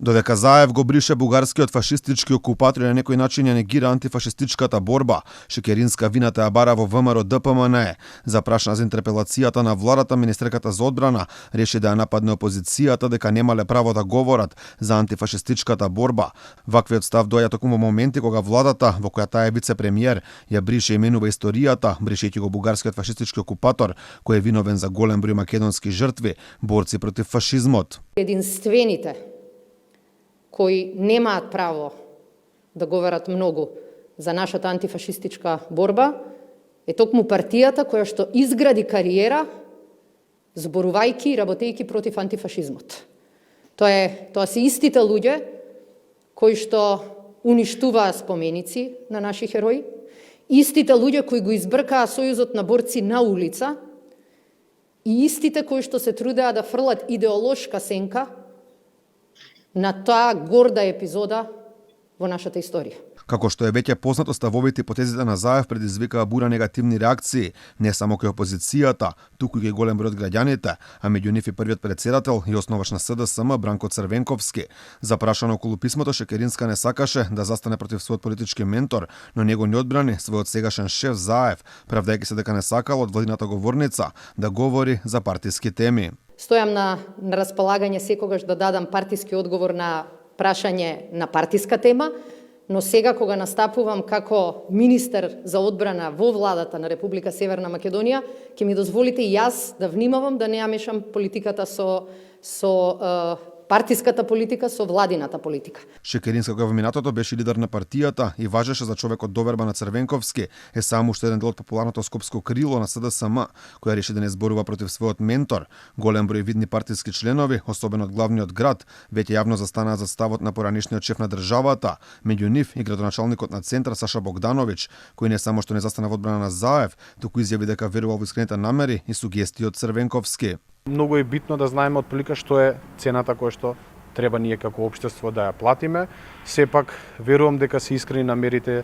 Додека Заев го брише бугарскиот фашистички окупатор и на некој начин ја негира антифашистичката борба, Шекеринска вината ја бара во ВМРО ДПМН. Запрашана за интерпелацијата на владата, министерката за одбрана реши да ја нападне опозицијата дека немале право да говорат за антифашистичката борба. Ваквиот став доаѓа токму во моменти кога владата, во која таа е вице-премиер, ја брише и менува историјата, бришејќи го бугарскиот фашистички окупатор, кој е виновен за голем број македонски жртви, борци против фашизмот. Единствените кои немаат право да говорат многу за нашата антифашистичка борба е токму партијата која што изгради кариера зборувајќи и работејќи против антифашизмот. Тоа се истите луѓе кои што уништуваа споменици на наши херои, истите луѓе кои го избркаа сојузот на борци на улица и истите кои што се трудеа да фрлат идеолошка сенка на таа горда епизода во нашата историја. Како што е веќе познато, ставовите и потезите на Заев предизвикаа бура негативни реакции, не само кај опозицијата, туку и кај голем број од граѓаните, а меѓу нив и првиот председател и основач на СДСМ Бранко Црвенковски. Запрашано околу писмото, Шекеринска не сакаше да застане против својот политички ментор, но него не одбрани својот сегашен шеф Заев, правдајќи се дека не сакал од владината говорница да говори за партиски теми. Стојам на располагање секогаш да дадам партиски одговор на прашање на партиска тема, но сега кога настапувам како министер за одбрана во владата на Република Северна Македонија, ќе ми дозволите и јас да внимавам да не ја мешам политиката со партиската политика со владината политика. Шекеринска, која во минатото беше лидер на партијата и важеше за човекот доверба на Црвенковски, е само уште еден дел од популарното скопско крило на СДСМ, која реши да не зборува против својот ментор. Голем број видни партиски членови, особено од главниот град, веќе јавно застанаа за ставот на поранишниот шеф на државата, меѓу нив и градоначалникот на центар Саша Богдановиќ, кој не само што не застана во одбрана на Заев, туку изјави дека верува во искрените намери и сугестии од Црвенковски. Многу е битно да знаеме отприлика што е цената која што треба ние како општество да ја платиме. Сепак верувам дека се искрени намерите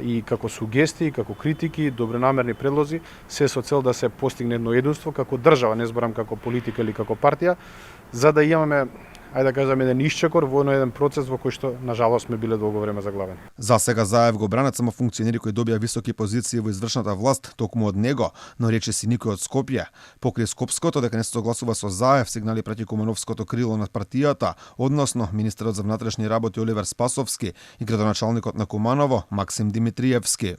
и како сугестии, како критики, добронамерни предлози, се со цел да се постигне едно единство како држава, не зборам како политика или како партија, за да имаме, ајде да кажеме, еден исчекор во еден процес во кој што на жалост сме биле долго време заглавени. За сега Заев го бранат само функционери кои добија високи позиции во извршната власт токму од него, но рече си никој од Скопје. Покрај Скопското дека не се согласува со Заев, сигнали преки Кумановското крило на партијата, односно министерот за внатрешни работи Оливер Спасовски и градоначалникот на Куманово Максим Димитриевски.